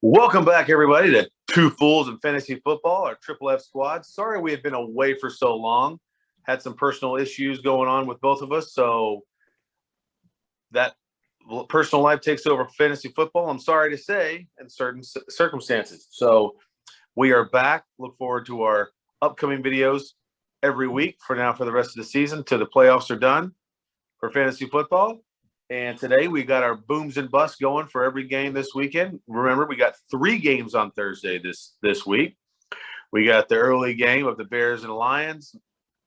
Welcome back, everybody, to Two Fools in Fantasy Football, our Triple F squad. Sorry we have been away for so long. Had some personal issues going on with both of us, so that personal life takes over fantasy football, I'm sorry to say, in certain circumstances. So we are back. Look forward to our upcoming videos every week for the rest of the season till the playoffs are done for fantasy football. And today we got our booms and busts going for every game this weekend. Remember, we got 3 games on Thursday this week. We got the early game of the Bears and Lions,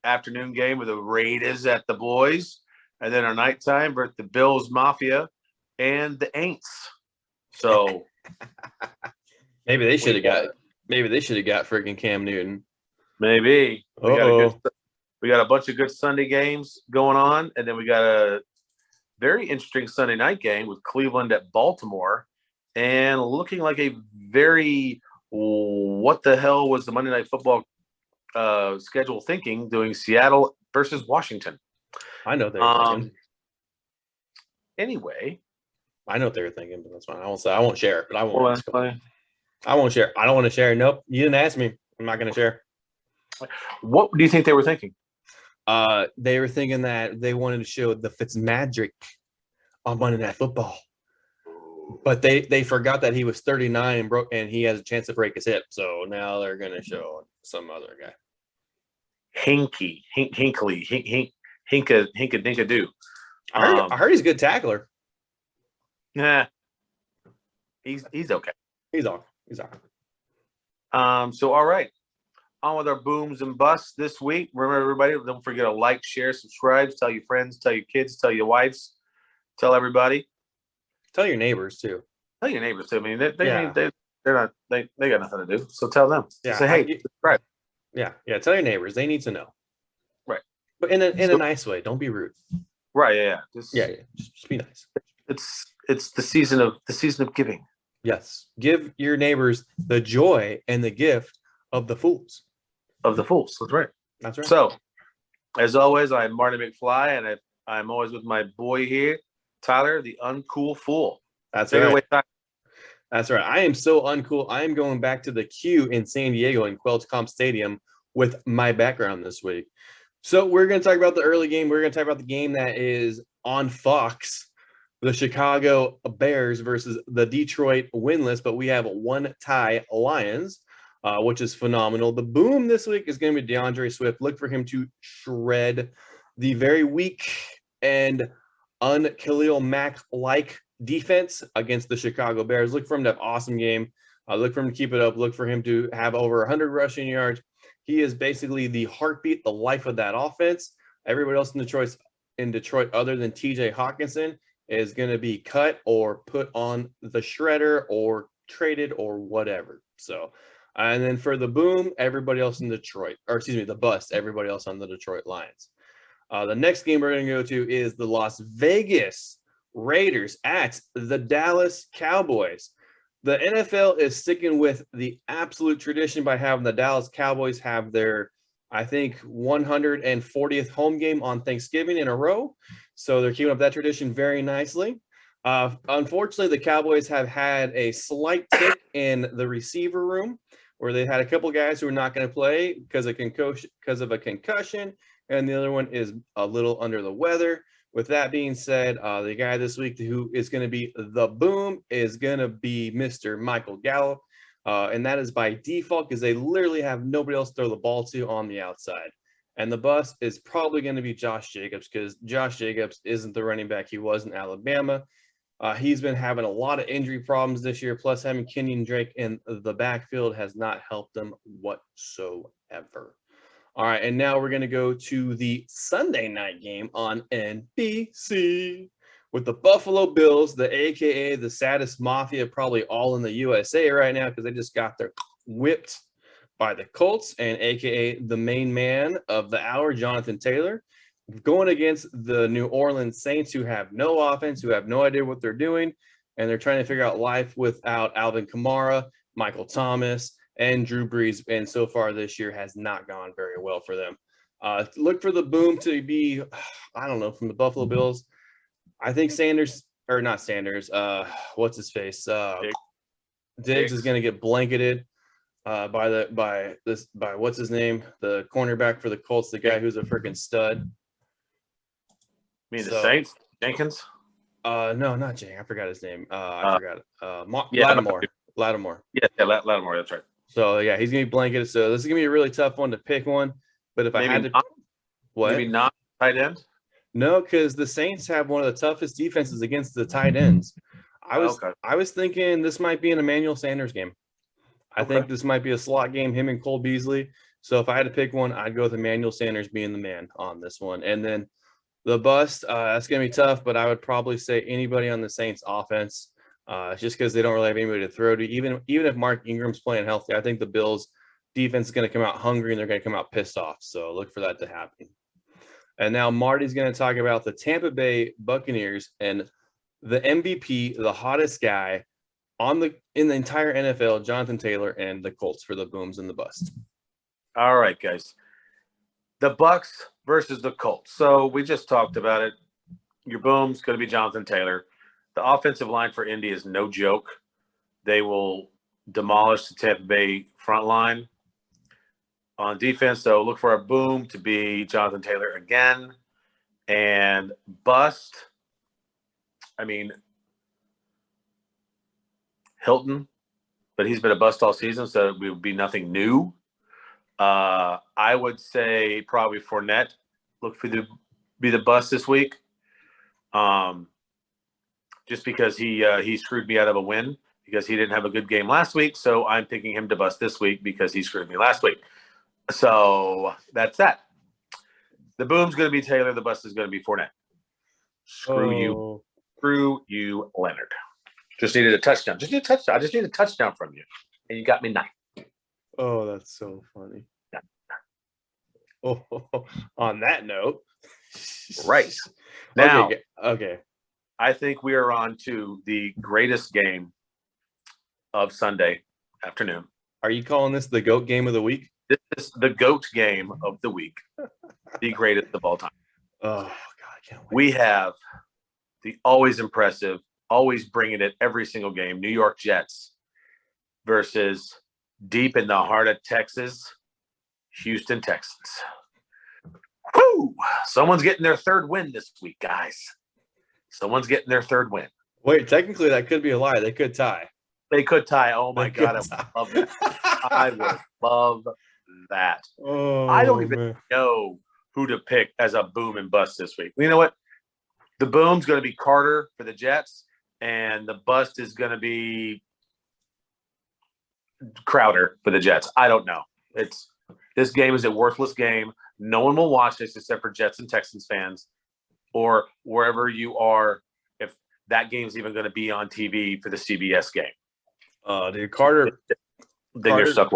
afternoon game of the Raiders at the Boys, and then our nighttime for the Bills Mafia and the Aints. So maybe they should have got freaking Cam Newton. Maybe we got a bunch of good Sunday games going on, and then we got a very interesting Sunday night game with Cleveland at Baltimore, and looking like a very what the hell was the Monday Night Football schedule thinking, doing Seattle versus Washington. I know they were thinking. Anyway, I know what they were thinking, but that's fine. I won't share it, but I won't. I won't share. I don't want to share. Nope, you didn't ask me. I'm not going to share. What do you think they were thinking? They were thinking that they wanted to show the Fitzmagic on Monday Night Football, but they forgot that he was 39 and he has a chance to break his hip. So now they're gonna show some other guy. Hinka Dinkadoo. I heard he's a good tackler. Yeah, he's okay. He's on. So all right. On with our booms and busts this week. Remember, everybody, don't forget to like, share, subscribe, tell your friends, tell your kids, tell your wives, tell everybody. Tell your neighbors too. Tell your neighbors too. I mean, they got nothing to do. So tell them. Yeah. Say, hey, subscribe. Yeah. Tell your neighbors. They need to know. Right. But in a nice way. Don't be rude. Right. Yeah. Just be nice. It's the season of giving. Yes. Give your neighbors the joy and the gift of the fools. That's right. That's right. So, as always, I'm Marty McFly, and I'm always with my boy here, Tyler, the uncool fool. That's right. That's right. I am so uncool. I am going back to the Q in San Diego in Qualcomm Stadium with my background this week. So we're going to talk about the early game. We're going to talk about the game that is on Fox, the Chicago Bears versus the Detroit winless, but we have one tie Lions. Which is phenomenal. The boom this week is going to be DeAndre Swift. Look for him to shred the very weak and un-Khalil Mack-like defense against the Chicago Bears. Look for him to have an awesome game. Look for him to keep it up. Look for him to have over 100 rushing yards. He is basically the heartbeat, the life of that offense. Everybody else in Detroit other than TJ Hawkinson is going to be cut or put on the shredder or traded or whatever. So, and then for the boom, everybody else in Detroit, or excuse me, the bust, everybody else on the Detroit Lions. The next game we're going to go to is the Las Vegas Raiders at the Dallas Cowboys. The NFL is sticking with the absolute tradition by having the Dallas Cowboys have their, I think, 140th home game on Thanksgiving in a row. So they're keeping up that tradition very nicely. Unfortunately, the Cowboys have had a slight tick in the receiver room, where they had a couple guys who are not going to play because of a concussion, and the other one is a little under the weather. With that being said, the guy this week who is going to be the boom is going to be Mr. Michael Gallup, and that is by default because they literally have nobody else to throw the ball to on the outside. And the bust is probably going to be Josh Jacobs because Josh Jacobs isn't the running back he was in Alabama. He's been having a lot of injury problems this year, plus having Kenyon Drake in the backfield has not helped them whatsoever. All right, and now we're going to go to the Sunday night game on NBC with the Buffalo Bills, the AKA the saddest mafia probably all in the USA right now because they just got their whipped by the Colts, and AKA the main man of the hour, Jonathan Taylor, going against the New Orleans Saints, who have no offense, who have no idea what they're doing, and they're trying to figure out life without Alvin Kamara, Michael Thomas, and Drew Brees, and so far this year has not gone very well for them. Look for the boom to be, I don't know, from the Buffalo Bills. I think Sanders, or not Sanders, what's his face? Diggs is going to get blanketed by what's his name, the cornerback for the Colts, the guy who's a freaking stud. The Saints? Jenkins? No, not Jay. I forgot his name. I forgot. Lattimore. Lattimore. Yeah, Lattimore. That's right. So yeah, he's gonna be blanketed. So this is gonna be a really tough one to pick one. But if maybe I had to, what? Maybe not tight end. No, because the Saints have one of the toughest defenses against the tight ends. I was thinking this might be an Emmanuel Sanders game. I think this might be a slot game, him and Cole Beasley. So if I had to pick one, I'd go with Emmanuel Sanders being the man on this one. And then the bust, that's going to be tough, but I would probably say anybody on the Saints offense, just because they don't really have anybody to throw to. Even if Mark Ingram's playing healthy, I think the Bills defense is going to come out hungry and they're going to come out pissed off. So look for that to happen. And now Marty's going to talk about the Tampa Bay Buccaneers and the MVP, the hottest guy in the entire NFL, Jonathan Taylor, and the Colts for the booms and the bust. All right, guys. The Bucs versus the Colts. So we just talked about it. Your boom's going to be Jonathan Taylor. The offensive line for Indy is no joke. They will demolish the Tampa Bay front line. On defense, so look for our boom to be Jonathan Taylor again. And bust, I mean, Hilton, but he's been a bust all season, so it would be nothing new. I would say probably Fournette. Look for be the bust this week. Just because he screwed me out of a win because he didn't have a good game last week. So I'm picking him to bust this week because he screwed me last week. So that's that. The boom's going to be Taylor. The bust is going to be Fournette. Screw you, Leonard. Just needed a touchdown. I just need a touchdown from you, and you got me 9. Oh, that's so funny. Yeah. Oh, on that note, right now, okay. I think we are on to the greatest game of Sunday afternoon. Are you calling this the GOAT game of the week? This is the GOAT game of the week, the greatest of all time. Oh, God, I can't wait. We have the always impressive, always bringing it every single game, New York Jets versus deep in the heart of Texas, Houston Texans. Woo! Someone's getting their third win this week, guys. Someone's getting their third win. Wait, technically that could be a lie. They could tie. They could tie. Oh, my God. I would love that. I would love that. Oh, I don't even know who to pick as a boom and bust this week. You know what? The boom's going to be Carter for the Jets, and the bust is going to be Crowder for the Jets. I don't know. This game is a worthless game. No one will watch this except for Jets and Texans fans or wherever you are, if that game's even going to be on TV for the CBS game. Dude, Carter. Then you're stuck.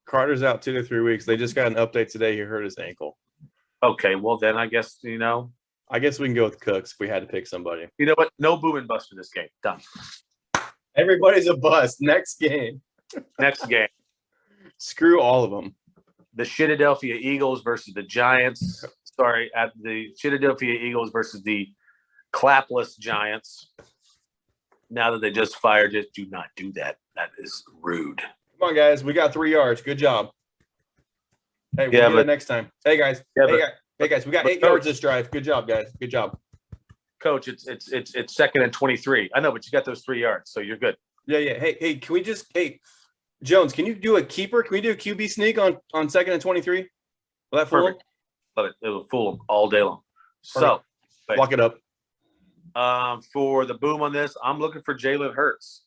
Carter's out 2 to 3 weeks. They just got an update today. He hurt his ankle. Okay, well then I guess I guess we can go with Cooks if we had to pick somebody. You know what? No boom and bust for this game. Done. Everybody's a bust. Next game. Next game. Screw all of them. The Philadelphia Eagles versus the Giants. Sorry, at the Philadelphia Eagles versus the clapless Giants. Now that they just fired, just do not do that. That is rude. Come on, guys. We got 3 yards. Good job. Hey, we'll do that next time. Hey, guys. Hey, guys. We got 8 yards this drive. Good job, guys. Good job. Coach, it's 2nd and 23. I know, but you got those 3 yards, so you're good. Yeah. Hey, can we just Jones, can you do a keeper? Can we do a QB sneak on 2nd and 23? Will that fool him? Love it. It will fool them all day long. So, lock it up. For the boom on this, I'm looking for Jalen Hurts.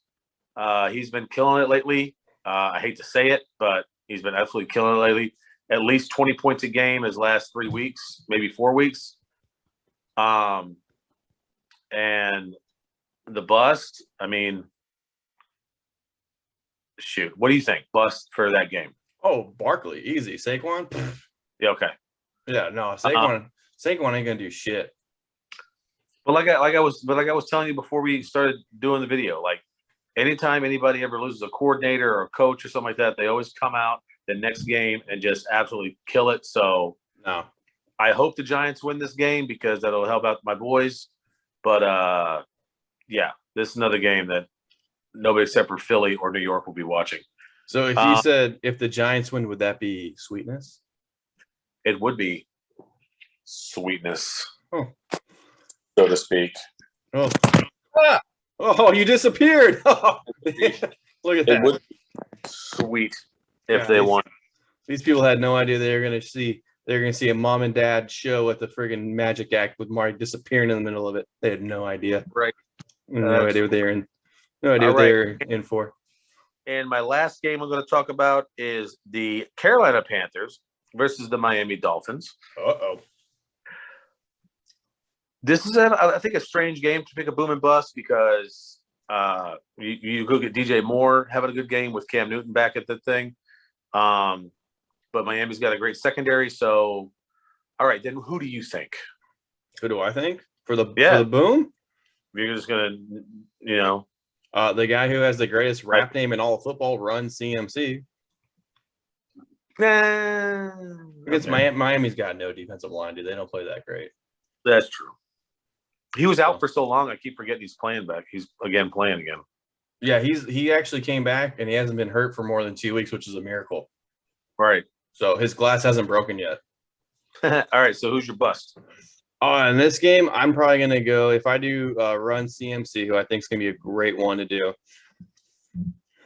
He's been killing it lately. I hate to say it, but he's been absolutely killing it lately. At least 20 points a game his last 3 weeks, maybe 4 weeks. And the bust, I mean, shoot. What do you think? Bust for that game? Oh, Barkley, easy. Saquon? Yeah, okay. Yeah, no, Saquon ain't gonna do shit. But like I was telling you before we started doing the video, like anytime anybody ever loses a coordinator or a coach or something like that, they always come out the next game and just absolutely kill it. So no, I hope the Giants win this game because that'll help out my boys. But yeah, this is another game that nobody except for Philly or New York will be watching. So if you said if the Giants win, would that be sweetness? It would be sweetness, Oh. so to speak. Oh, oh, you disappeared. Look at that. It would be sweet if they won. These people had no idea they're going to see a mom and dad show at the friggin' Magic Act with Marty disappearing in the middle of it. They had no idea. Right. No idea what they were in. No idea what they were in for. And my last game I'm going to talk about is the Carolina Panthers versus the Miami Dolphins. Uh-oh. This is, I think, a strange game to pick a boom and bust because you go get DJ Moore having a good game with Cam Newton back at the thing. But Miami's got a great secondary. So, all right, then who do you think? Who do I think? For the boom? You're just going to, the guy who has the greatest rap name in all of football, Run CMC. Against Miami's got no defensive line, dude. They don't play that great. That's true. He was out for so long, I keep forgetting he's playing back. He's playing again. Yeah, he actually came back, and he hasn't been hurt for more than 2 weeks, which is a miracle. Right. So his glass hasn't broken yet. All right, so who's your bust? In this game, I'm probably going to go, if I do Run CMC, who I think is going to be a great one to do.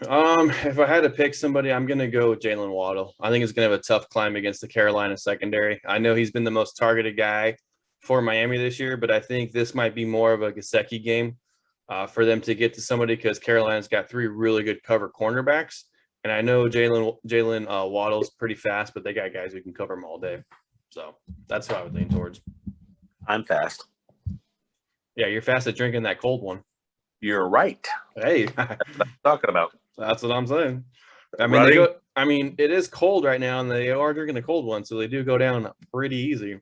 If I had to pick somebody, I'm going to go with Jalen Waddle. I think it's going to have a tough climb against the Carolina secondary. I know he's been the most targeted guy for Miami this year, but I think this might be more of a Gesicki game for them to get to somebody because Carolina's got 3 really good cover cornerbacks. And I know Jalen Waddle's pretty fast, but they got guys who can cover him all day. So that's what I would lean towards. I'm fast. Yeah, you're fast at drinking that cold one. You're right. Hey, that's what I'm talking about. That's what I'm saying. I mean, it is cold right now, and they are drinking the cold one, so they do go down pretty easy.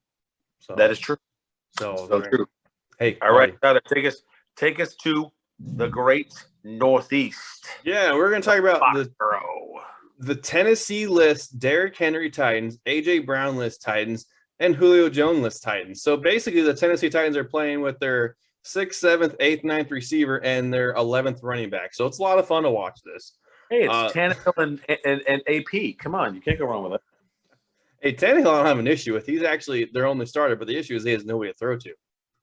So that is true. So true. Hey, all right, Tyler, take us to the great Northeast. Yeah, we're gonna talk about the Tennessee list, Derrick Henry Titans, AJ Brown list Titans, and Julio Jones list Titans. So basically, the Tennessee Titans are playing with their 6th, 7th, 8th, 9th receiver and their 11th running back. So it's a lot of fun to watch this. Hey, it's Tannehill and AP. Come on, you can't go wrong with it. Hey, Tannehill I don't have an issue with. He's actually their only starter, but the issue is he has nobody to throw to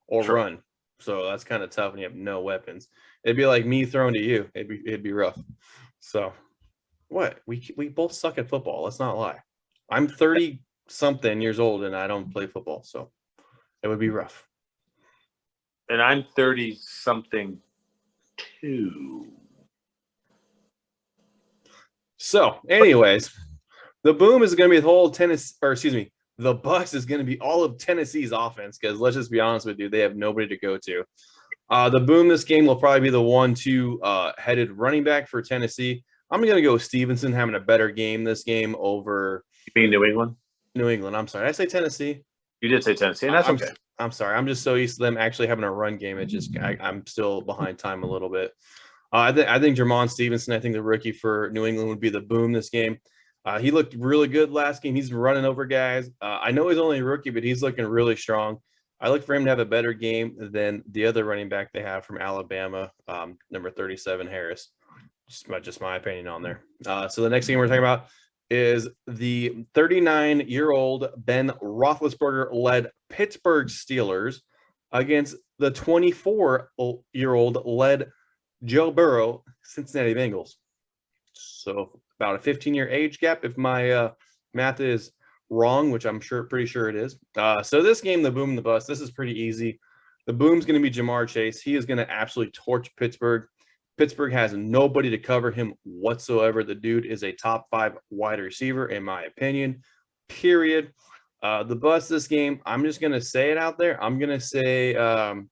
or run. So that's kind of tough when you have no weapons. It'd be like me throwing to you. It'd be rough. So what? We both suck at football. Let's not lie. I'm 30-something years old and I don't play football, so it would be rough. And I'm 30-something too. So, anyways, the boom is going to be the whole the bust is going to be all of Tennessee's offense because let's just be honest with you, they have nobody to go to. The boom this game will probably be the 1-2 headed running back for Tennessee. I'm going to go with Stevenson having a better game this game over. You mean New England? New England. I'm sorry. Did I say Tennessee? You did say Tennessee, and that's okay. I'm sorry. I'm just so used to them actually having a run game. I'm still behind time a little bit. I think Jermon Stevenson, I think the rookie for New England would be the boom this game. He looked really good last game. He's running over guys. I know he's only a rookie, but he's looking really strong. I look for him to have a better game than the other running back they have from Alabama, number 37, Harris. Just my opinion on there. So the next game we're talking about is the 39-year-old Ben Roethlisberger-led Pittsburgh Steelers against the 24-year-old led Joe Burrow Cincinnati Bengals. So about a 15-year age gap, if my math is wrong, which I'm pretty sure it is. So this game, the boom and the bust, this is pretty easy. The boom's going to be Jamar Chase. He is going to absolutely torch Pittsburgh. Pittsburgh has nobody to cover him whatsoever. The dude is a top 5 wide receiver, in my opinion, period. The bust this game, I'm just going to say it out there. I'm going to say, I'm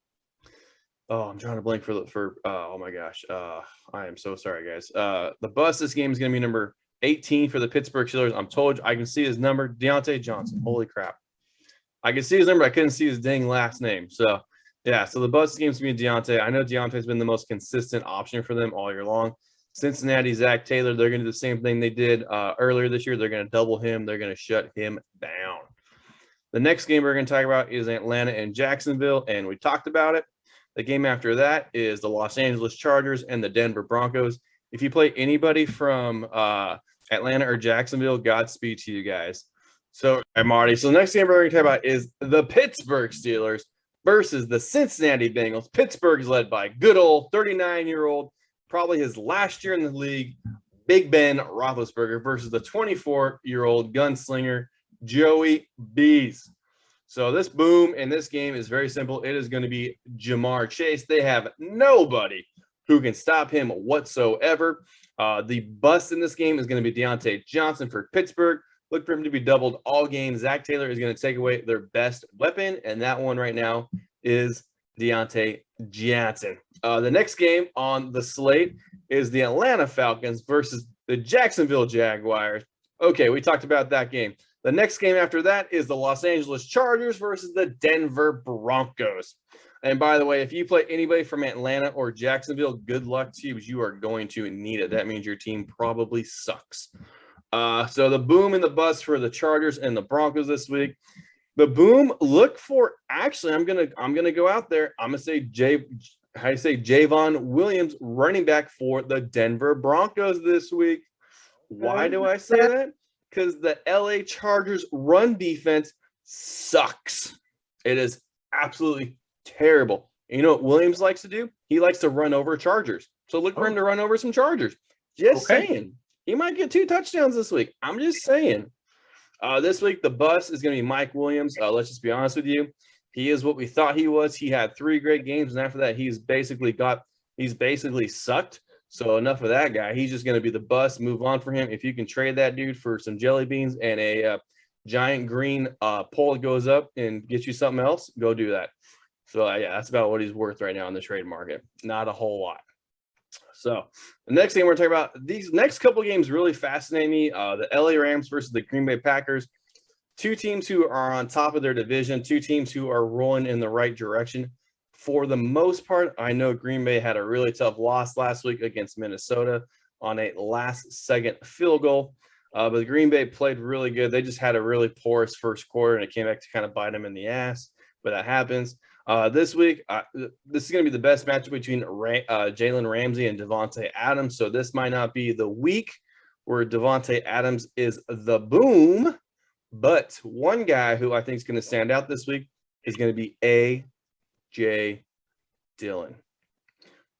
trying to blank oh my gosh. I am so sorry, guys. The bust this game is going to be number 18 for the Pittsburgh Steelers. I'm told you, I can see his number, Deontay Johnson. Holy crap. I can see his number. I couldn't see his dang last name. So, yeah, so the bust game's going to be Deontay. I know Deontay's been the most consistent option for them all year long. Cincinnati, Zach Taylor, they're going to do the same thing they did earlier this year. They're going to double him. They're going to shut him down. The next game we're going to talk about is Atlanta and Jacksonville, and we talked about it. The game after that is the Los Angeles Chargers and the Denver Broncos. If you play anybody from Atlanta or Jacksonville, Godspeed to you guys. So, Marty. So, the next game we're going to talk about is the Pittsburgh Steelers versus the Cincinnati Bengals. Pittsburgh's led by good old 39-year-old, probably his last year in the league, Big Ben Roethlisberger versus the 24-year-old gunslinger, Joey Bees. So this boom in this game is very simple. It is going to be Jamar Chase. They have nobody who can stop him whatsoever. The bust in this game is going to be Deontay Johnson for Pittsburgh. Look for him to be doubled all game. Zach Taylor is going to take away their best weapon, and that one right now is Deontay Johnson. The next game on the slate is the Atlanta Falcons versus the Jacksonville Jaguars. Okay, we talked about that game. The next game after that is the Los Angeles Chargers versus the Denver Broncos. And by the way, if you play anybody from Atlanta or Jacksonville, good luck to you, because you are going to need it. That means your team probably sucks. So the boom and the bust for the Chargers and the Broncos this week. The boom, look for, actually, I'm gonna go out there. I'm gonna say Javon Williams, running back for the Denver Broncos this week. Why do I say that? Because the LA Chargers run defense sucks. It is absolutely terrible. And you know what Williams likes to do? He likes to run over Chargers. So look for him to run over some Chargers. Just saying. He might get 2 touchdowns this week. I'm just saying. This week, the bust is going to be Mike Williams. Let's just be honest with you. He is what we thought he was. He had 3 great games, and after that, he's basically sucked. So enough of that guy. He's just going to be the bust. Move on for him. If you can trade that dude for some jelly beans and a giant green pole that goes up and get you something else, go do that. So, yeah, that's about what he's worth right now in the trade market. Not a whole lot. So, the next thing we're talking about, these next couple of games really fascinate me. The LA Rams versus the Green Bay Packers. 2 teams who are on top of their division, 2 teams who are rolling in the right direction. For the most part, I know Green Bay had a really tough loss last week against Minnesota on a last-second field goal. But Green Bay played really good. They just had a really porous first quarter, and it came back to kind of bite them in the ass. But that happens. This week, this is going to be the best matchup between Jalen Ramsey and Devontae Adams. So this might not be the week where Devontae Adams is the boom. But one guy who I think is going to stand out this week is going to be A.J. Dillon,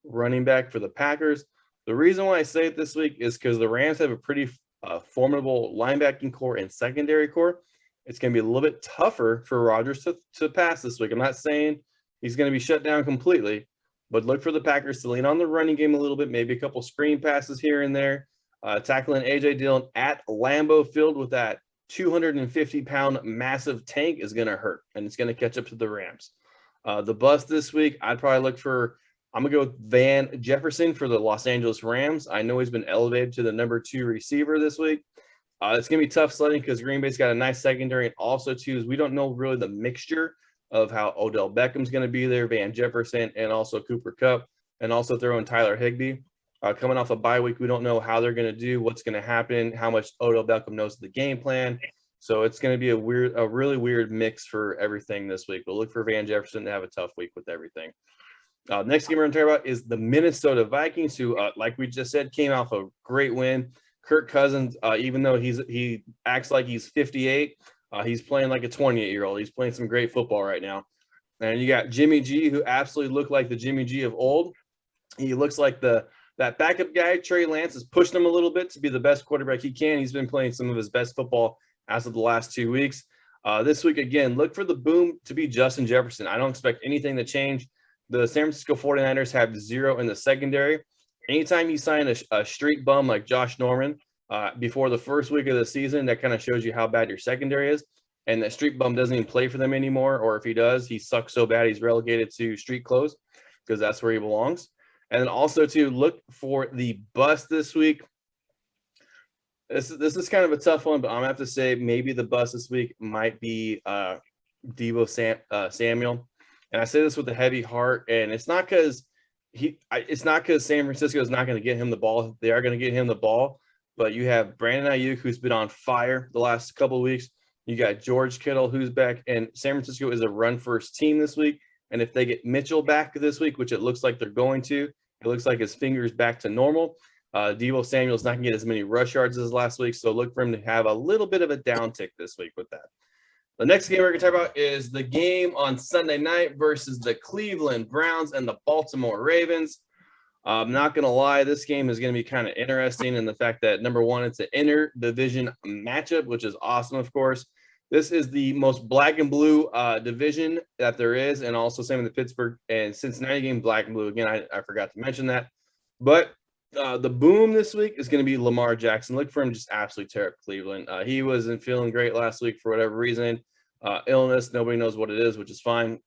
running back for the Packers. The reason why I say it this week is because the Rams have a pretty formidable linebacking core and secondary core. It's going to be a little bit tougher for Rodgers to pass this week. I'm not saying he's going to be shut down completely, but look for the Packers to lean on the running game a little bit, maybe a couple screen passes here and there. Tackling A.J. Dillon at Lambeau Field with that 250-pound massive tank is going to hurt, and it's going to catch up to the Rams. The bust this week, I'm going to go with Van Jefferson for the Los Angeles Rams. I know he's been elevated to the number 2 receiver this week. It's going to be tough sledding because Green Bay's got a nice secondary, and also, too, is we don't know really the mixture of how Odell Beckham's going to be there, Van Jefferson, and also Cooper Kupp, and also throw in Tyler Higbee. Coming off a bye week, we don't know how they're going to do, what's going to happen, how much Odell Beckham knows of the game plan. So it's going to be a really weird mix for everything this week. But look for Van Jefferson to have a tough week with everything. Next game we're going to talk about is the Minnesota Vikings, who, like we just said, came off a great win. Kirk Cousins, even though he acts like he's 58, he's playing like a 28-year-old. He's playing some great football right now. And you got Jimmy G, who absolutely looked like the Jimmy G of old. He looks like that backup guy, Trey Lance, is pushing him a little bit to be the best quarterback he can. He's been playing some of his best football as of the last 2 weeks. This week, again, look for the boom to be Justin Jefferson. I don't expect anything to change. The San Francisco 49ers have 0 in the secondary. Anytime you sign a street bum like Josh Norman before the first week of the season, that kind of shows you how bad your secondary is. And that street bum doesn't even play for them anymore, or if he does, he sucks so bad he's relegated to street clothes because that's where he belongs. And then also to look for the bust this week. This is kind of a tough one, but I'm gonna have to say maybe the bust this week might be Deebo Samuel. And I say this with a heavy heart, and it's not because San Francisco is not going to get him the ball. They are going to get him the ball, but you have Brandon Ayuk, who's been on fire the last couple of weeks. You got George Kittle, who's back, and San Francisco is a run-first team this week. And if they get Mitchell back this week, which it looks like they're going to, it looks like his finger's back to normal. Deebo Samuel's not going to get as many rush yards as last week, so look for him to have a little bit of a downtick this week with that. The next game we're going to talk about is the game on Sunday night versus the Cleveland Browns and the Baltimore Ravens. I'm not going to lie, this game is going to be kind of interesting in the fact that, number one, it's an inter-division matchup, which is awesome, of course. This is the most black and blue division that there is, and also same in the Pittsburgh and Cincinnati game, black and blue. Again, I forgot to mention that. But the boom this week is going to be Lamar Jackson. Look for him just absolutely tear up Cleveland. He wasn't feeling great last week for whatever reason. Illness, nobody knows what it is, which is fine.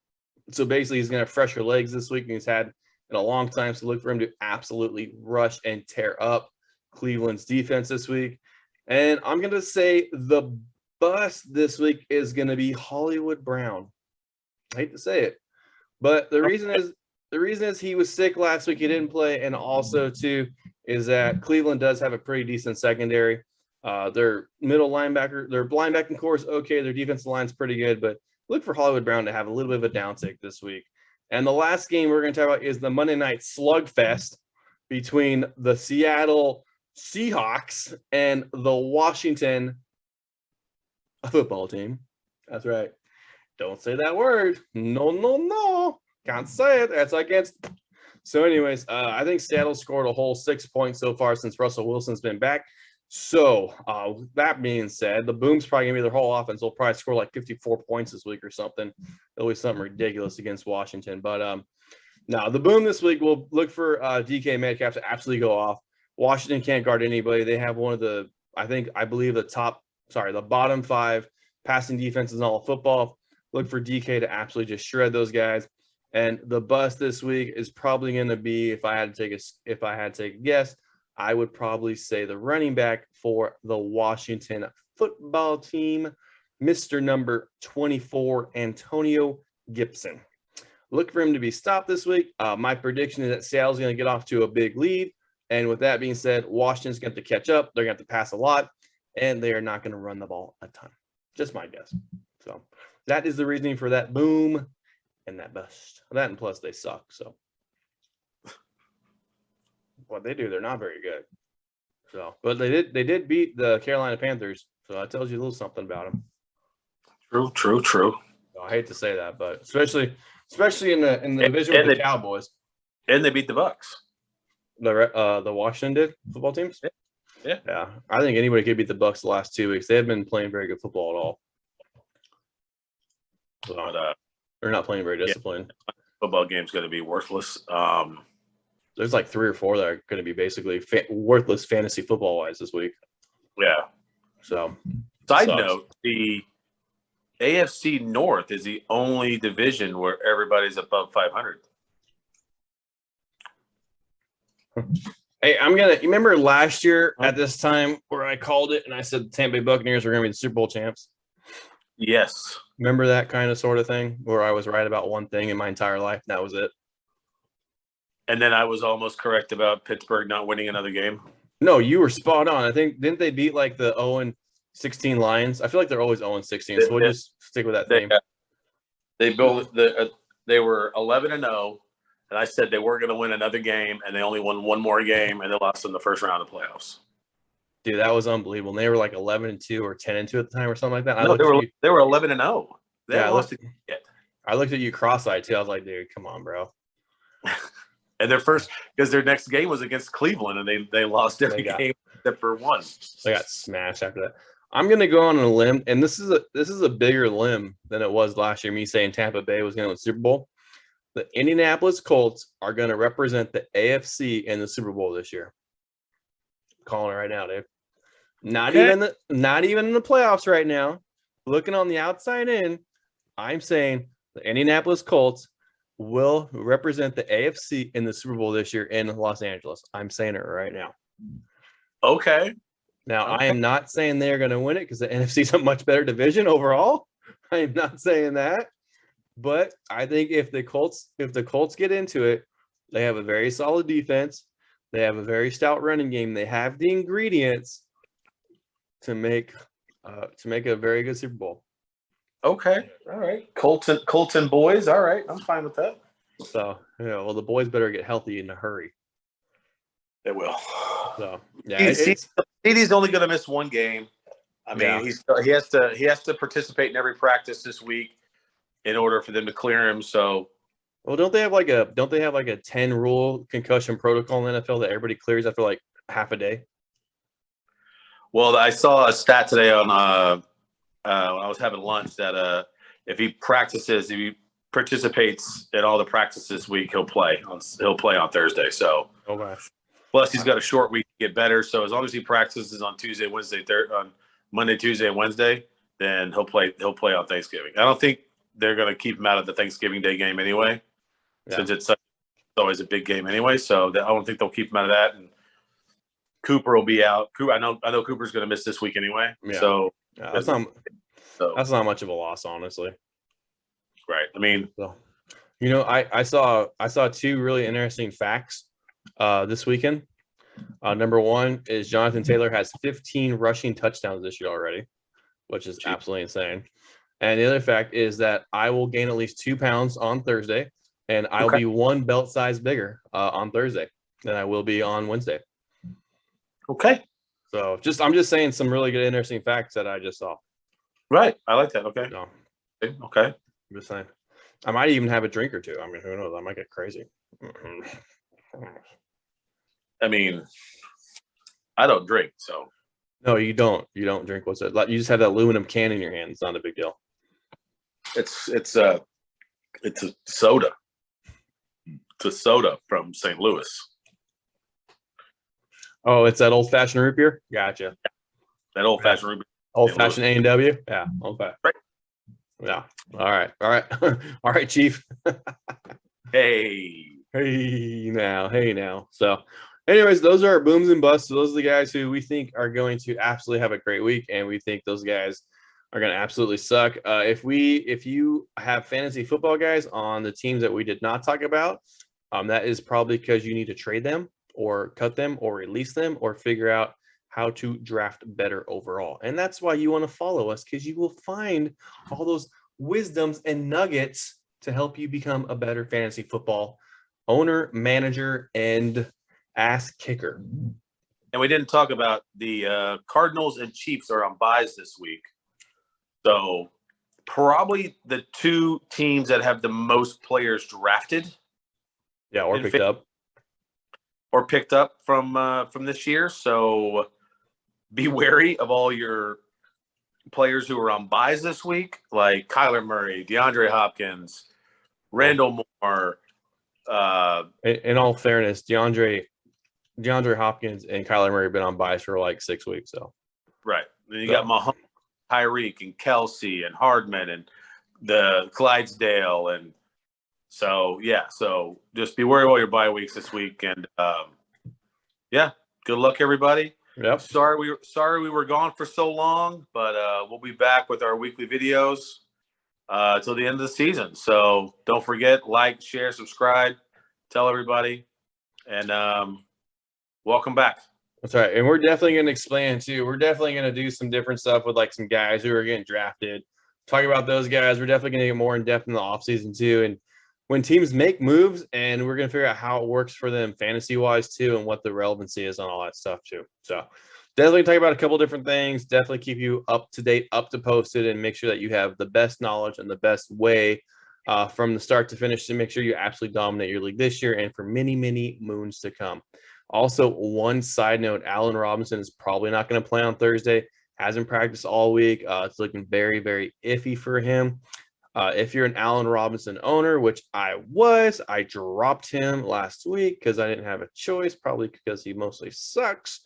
So basically, he's going to have fresher legs this week, and he's had in a long time. So look for him to absolutely rush and tear up Cleveland's defense this week. And I'm going to say the bust this week is going to be Hollywood Brown. I hate to say it, but the reason is he was sick last week. He didn't play. And also too, is that Cleveland does have a pretty decent secondary. Their middle linebacker, their linebacking core is okay. Their defensive line's pretty good, but look for Hollywood Brown to have a little bit of a downtick this week. And the last game we're going to talk about is the Monday night slugfest between the Seattle Seahawks and the Washington football team. That's right. Don't say that word. No. Can't say it. That's against. So anyways, I think Seattle scored a whole 6 points so far since Russell Wilson's been back. So that being said, the Boom's probably going to be their whole offense. They'll probably score like 54 points this week or something. It'll be something ridiculous against Washington. But now the Boom this week will look for DK Metcalf to absolutely go off. Washington can't guard anybody. They have one of the, I believe the bottom 5 passing defenses in all of football. Look for DK to absolutely just shred those guys. And the bust this week is probably going to be, if I had to take a guess, I would probably say the running back for the Washington football team, Mr. number 24, Antonio Gibson. Look for him to be stopped this week. My prediction is that Seattle's going to get off to a big lead. And with that being said, Washington's going to have to catch up. They're going to have to pass a lot, and they are not going to run the ball a ton. Just my guess. So that is the reasoning for that boom and that bust. That and plus they suck. So what they do, they're not very good. So, but they did beat the Carolina Panthers. So that tells you a little something about them. True. So I hate to say that, but especially in the division with the Cowboys. And they beat the Bucks. The Washington did football teams. Yeah. I think anybody could beat the Bucks the last 2 weeks. They haven't been playing very good football at all. So, they're not playing very disciplined. Yeah. Football game's going to be worthless. There's like 3 or 4 that are going to be basically worthless fantasy football wise this week. Yeah. So, side note, the AFC North is the only division where everybody's above 500. Hey, you remember last year at this time where I called it and I said the Tampa Bay Buccaneers were going to be the Super Bowl champs? Yes. Remember that kind of sort of thing where I was right about one thing in my entire life? And that was it. And then I was almost correct about Pittsburgh not winning another game. No, you were spot on. I think, didn't they beat like the 0-16 Lions? I feel like they're always 0-16, so we'll just stick with that theme. They were 11-0, and I said they weren't going to win another game, and they only won one more game, and they lost in the first round of the playoffs. Dude, that was unbelievable. And they were like 11-2 or 10-2 at the time or something like that. No, they were 11-0. I looked at you cross-eyed too. I was like, dude, come on, bro. And because their next game was against Cleveland, and they lost every game except for one. They got smashed after that. I'm gonna go on a limb, and this is a bigger limb than it was last year. Me saying Tampa Bay was going to win the Super Bowl. The Indianapolis Colts are going to represent the AFC in the Super Bowl this year. I'm calling it right now, Dave. Not even in the playoffs right now. Looking on the outside in, I'm saying the Indianapolis Colts will represent the AFC in the Super Bowl this year in Los Angeles. I'm saying it right now. Okay. Now, I am not saying they're going to win it because the NFC is a much better division overall. I am not saying that. But I think if the Colts get into it, they have a very solid defense. They have a very stout running game. They have the ingredients to make a very good Super Bowl. Okay. All right. Colton boys. All right. I'm fine with that. So, well, the boys better get healthy in a hurry. They will. So, yeah, it's CD's only going to miss one game. I mean, yeah. he has to participate in every practice this week in order for them to clear him. So, Well, don't they have like a 10 rule concussion protocol in the NFL that everybody clears after like half a day? well, I saw a stat today on when I was having lunch that if he participates in all the practices this week, he'll play on Thursday. So, Okay. plus he's got a short week to get better. So as long as he practices on Tuesday, Wednesday, on Monday, Tuesday, and Wednesday, then he'll play on Thanksgiving. I don't think they're going to keep him out of the Thanksgiving Day game anyway, since it's always a big game anyway. So I don't think they'll keep him out of that. And Cooper will be out. I know Cooper's going to miss this week anyway. Yeah. So Yeah, that's not much of a loss, honestly. Right. I mean, so, I saw two really interesting facts this weekend. Number one is Jonathan Taylor has 15 rushing touchdowns this year already, which is absolutely insane. And the other fact is that I will gain at least 2 pounds on Thursday, and I'll be one belt size bigger on Thursday than I will be on Wednesday. Okay. So I'm just saying some really good, interesting facts that I just saw. Right. I like that. Okay. So, okay. I'm just saying. I might even have a drink or two. I mean, who knows? I might get crazy. I mean, I don't drink, so. No, you don't. You don't drink. What's it? Like, you just have that aluminum can in your hand. It's not a big deal. It's a soda. It's a soda from St. Louis. Oh, it's that old fashioned root beer. Gotcha. That old fashioned root beer. Old fashioned A&W. Yeah. Okay. Right. Yeah. All right. All right, Chief. Hey now. So, anyways, those are our booms and busts. So those are the guys who we think are going to absolutely have a great week, and we think those guys are going to absolutely suck. If you have fantasy football guys on the teams that we did not talk about, that is probably because you need to trade them or cut them or release them or figure out how to draft better overall. And that's why you want to follow us, because you will find all those wisdoms and nuggets to help you become a better fantasy football owner, manager, and ass kicker. And we didn't talk about the Cardinals and Chiefs are on buys this week. So probably the two teams that have the most players drafted. Yeah, or picked up. Or picked up from this year. So be wary of all your players who are on buys this week, like Kyler Murray, DeAndre Hopkins, Randall Moore. In all fairness, DeAndre Hopkins and Kyler Murray have been on buys for like 6 weeks. So right. Then you got Mahomes, Tyreek, and Kelsey, and Hardman, and the Clydesdale, and so yeah. So just be wary of all your bye weeks this week, and yeah. Good luck, everybody. Yep. Sorry we were gone for so long, but we'll be back with our weekly videos till the end of the season. So don't forget, like, share, subscribe, tell everybody, and welcome back. That's right. And we're definitely going to expand too. We're definitely going to do some different stuff with like some guys who are getting drafted. Talk about those guys. We're definitely going to get more in depth in the offseason too. And when teams make moves, and we're going to figure out how it works for them fantasy wise too, and what the relevancy is on all that stuff too. So definitely talk about a couple different things. Definitely keep you up to date, up to posted, and make sure that you have the best knowledge and the best way from the start to finish to make sure you absolutely dominate your league this year and for many, many moons to come. Also, one side note, Allen Robinson is probably not going to play on Thursday. Hasn't practiced all week. It's looking very, very iffy for him. If you're an Allen Robinson owner, which I dropped him last week because I didn't have a choice, probably because he mostly sucks.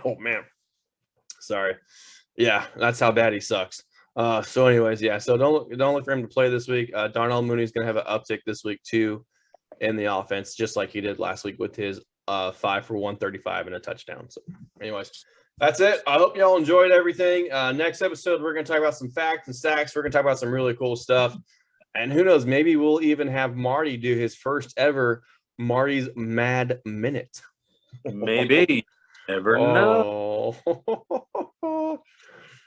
Oh, man. Sorry. Yeah, that's how bad he sucks. So anyways, yeah, so don't look for him to play this week. Darnell Mooney's going to have an uptick this week too in the offense, just like he did last week with his 5 for 135 and a touchdown. So anyways, that's it. I hope y'all enjoyed everything. Next episode, we're going to talk about some facts and stacks. We're going to talk about some really cool stuff. And who knows, maybe we'll even have Marty do his first ever Marty's Mad Minute. Maybe. Never know.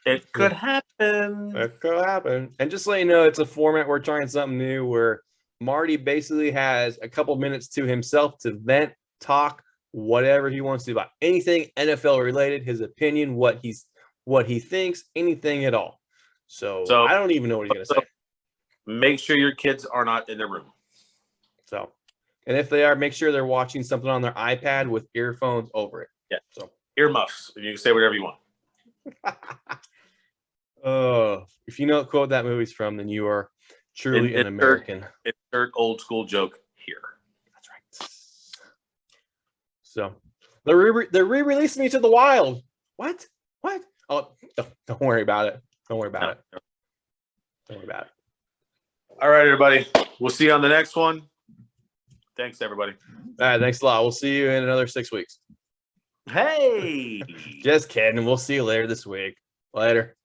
It could happen. That could happen. And just let you know, it's a format we're trying something new where Marty basically has a couple minutes to himself to vent, talk, whatever he wants to about anything NFL related, his opinion, what he thinks, anything at all. So I don't even know what he's gonna say. Make sure your kids are not in the room. So, and if they are, make sure they're watching something on their iPad with earphones over it. Yeah. So Earmuffs. You can say whatever you want. If you know what quote that movie's from, then you are truly an American. Insert old school joke here. That's right. So they're re-releasing Into the Wild. What? Oh, don't worry about it. Don't worry about it. Don't worry about it. All right, everybody. We'll see you on the next one. Thanks, everybody. All right, thanks a lot. We'll see you in another 6 weeks. Hey. Just kidding. We'll see you later this week. Later.